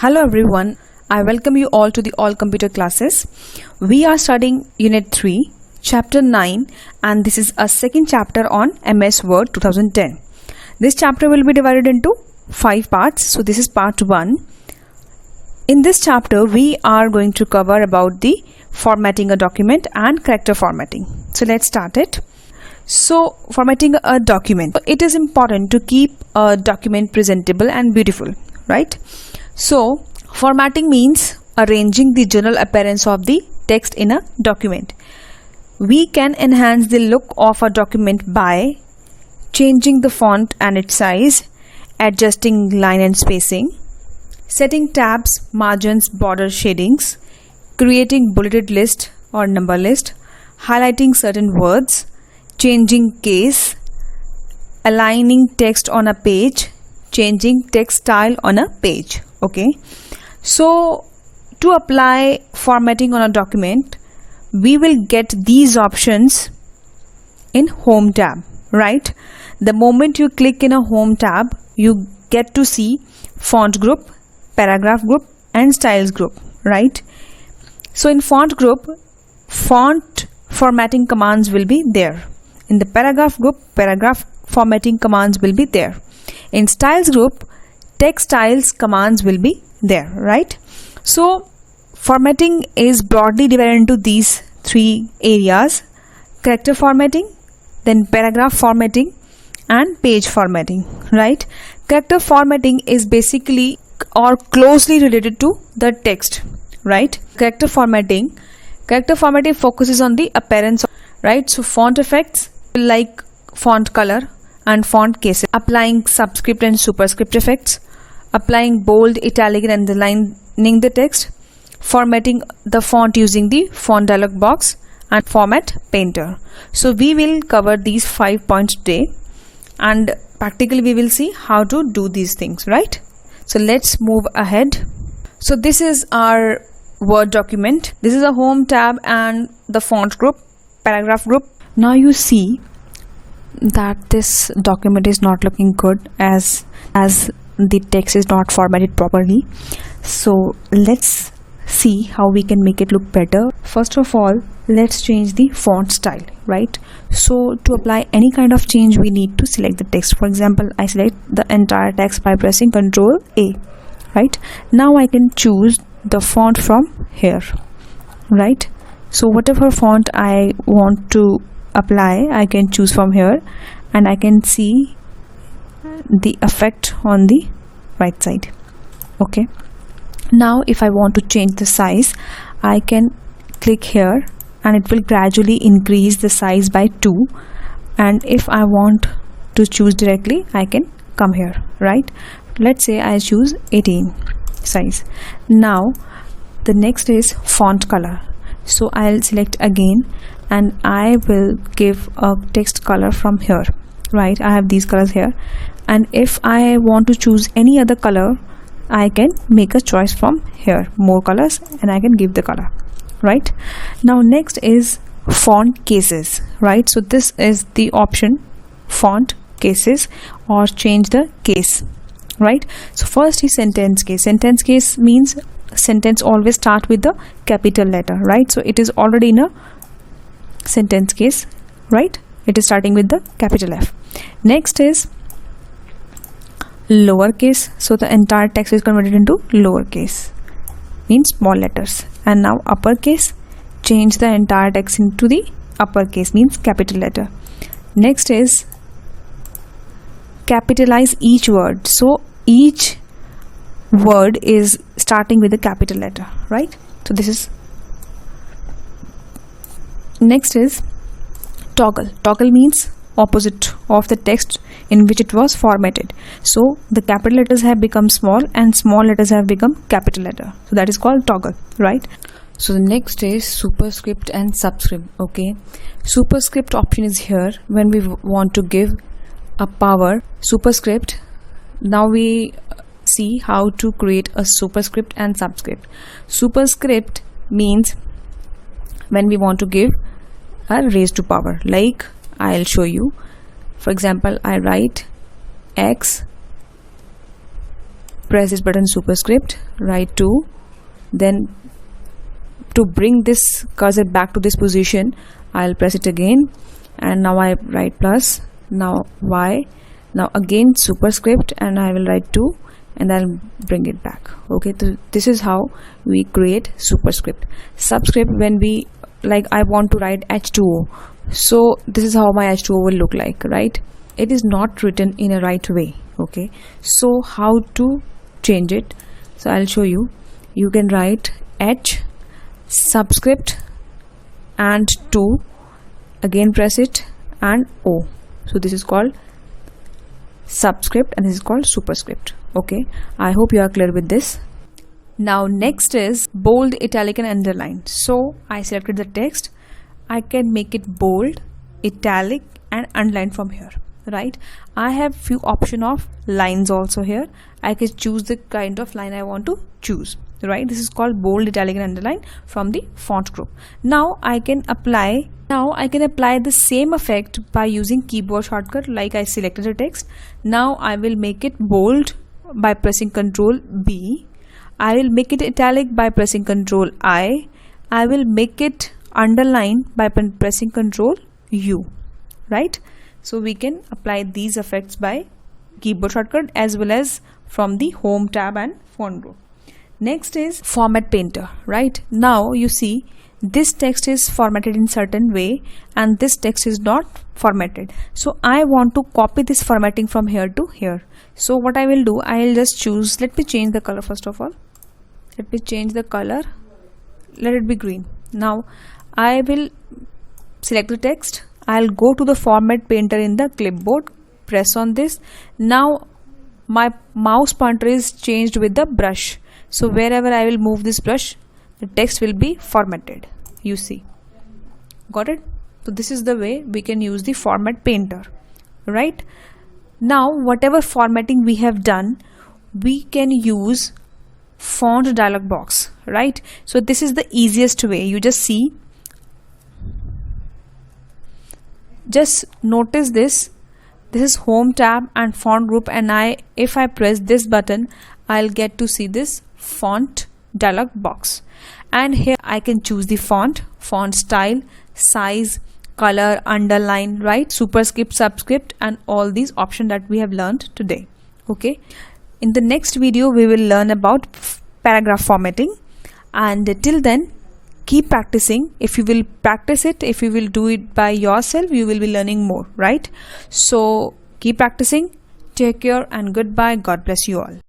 Hello everyone, I welcome you all to the All Computer classes. We are studying Unit 3, Chapter 9 and this is a second chapter on MS Word 2010. This chapter will be divided into 5 parts. So this is part 1. In this chapter we are going to cover about the formatting a document and character formatting. So let's start it. So formatting a document. It is important to keep a document presentable and beautiful, right? So formatting means arranging the general appearance of the text in a document. We can enhance the look of a document by changing the font and its size, adjusting line and spacing, setting tabs, margins, border shadings, creating bulleted list or number list, highlighting certain words, changing case, aligning text on a page, changing text style on a page. Okay, so to apply formatting on a document, we will get these options in Home tab, right? The moment you click in a Home tab, you get to see font group, paragraph group and styles group, right? So in font group, font formatting commands will be there. In the paragraph group, paragraph formatting commands will be there. In styles group, text styles commands will be there, right? So formatting is broadly divided into these 3 areas: character formatting, then paragraph formatting and page formatting, right? Character formatting is basically or closely related to the text, right? Character formatting focuses on the appearance, right? So font effects like font color and font cases, applying subscript and superscript effects, applying bold, italic and underlining the text, formatting the font using the font dialog box and format painter. So we will cover these 5 points today and practically we will see how to do these things, right? So let's move ahead. So this is our Word document. This is a Home tab and the font group, paragraph group. Now you see that this document is not looking good as the text is not formatted properly. So let's see how we can make it look better. First of all, let's change the font style, right? So to apply any kind of change, we need to select the text. For example, I select the entire text by pressing Ctrl A, right? Now I can choose the font from here, right? So whatever font I want to apply, I can choose from here and I can see the effect on the right side. Okay, now if I want to change the size, I can click here and it will gradually increase the size by 2, and if I want to choose directly, I can come here, right? Let's say I choose 18 size. Now the next is font color. So I'll select again and I will give a text color from here, right? I have these colors here, and if I want to choose any other color, I can make a choice from here, more colors, and I can give the color, right? Now next is font cases, right? So this is the option, font cases or change the case, right? So first is sentence case. Sentence case means sentence always start with the capital letter, right? So it is already in a sentence case, right? It is starting with the capital F. Next is lowercase. So the entire text is converted into lowercase, means small letters. And now uppercase, change the entire text into the uppercase, means capital letter. Next is capitalize each word. So each word is starting with a capital letter, right? So this is. Next is toggle. Toggle means opposite of the text in which it was formatted. So the capital letters have become small and small letters have become capital letter. So that is called toggle, right? So the next is superscript and subscript. Okay, superscript option is here when we want to give a power superscript. Now we see how to create a superscript and subscript. Superscript means when we want to give a raised to power, like I'll show you. For example, I write X press this button superscript, write 2, then to bring this cursor back to this position I'll press it again, and now I write plus, now y, now again superscript, and I will write 2 and I'll bring it back. Okay, so this is how we create superscript. Subscript, when we, like I want to write H2O, so this is how my H2O will look like, right? It is not written in a right way. Okay, so how to change it? So I'll show you. You can write H subscript and 2, again press it, and O. So this is called subscript and this is called superscript. Okay, I hope you are clear with this. Now next is bold, italic and underline. So I selected the text. I can make it bold, italic and underline from here, right? I have few option of lines also here. I can choose the kind of line I want to choose, right? This is called bold, italic and underline from the font group. Now I can apply the same effect by using keyboard shortcut. Like I selected the text, now I will make it bold by pressing Ctrl B. I will make it italic by pressing Ctrl I. I will make it underline by pressing Ctrl U, right? So we can apply these effects by keyboard shortcut as well as from the home tab and font group. Next is format painter, right? Now you see this text is formatted in certain way and this text is not formatted. So I want to copy this formatting from here to here. So what I will do, I will just choose, let me change the color first of all. Let me change the color, let it be green. Now I will select the text. I'll go to the format painter in the clipboard, press on this. Now my mouse pointer is changed with the brush. So wherever I will move this brush, the text will be formatted. You see, got it? So this is the way we can use the format painter, right? Now whatever formatting we have done, we can use font dialog box, right? So this is the easiest way. You just see, just notice this is home tab and font group, and if I press this button, I'll get to see this font dialog box, and here I can choose the font style, size, color, underline, right? Superscript, subscript, and all these options that we have learned today. Okay, in the next video we will learn about paragraph formatting, and till then keep practicing. If you will practice it, if you will do it by yourself, you will be learning more, right? So keep practicing. Take care and goodbye. God bless you all.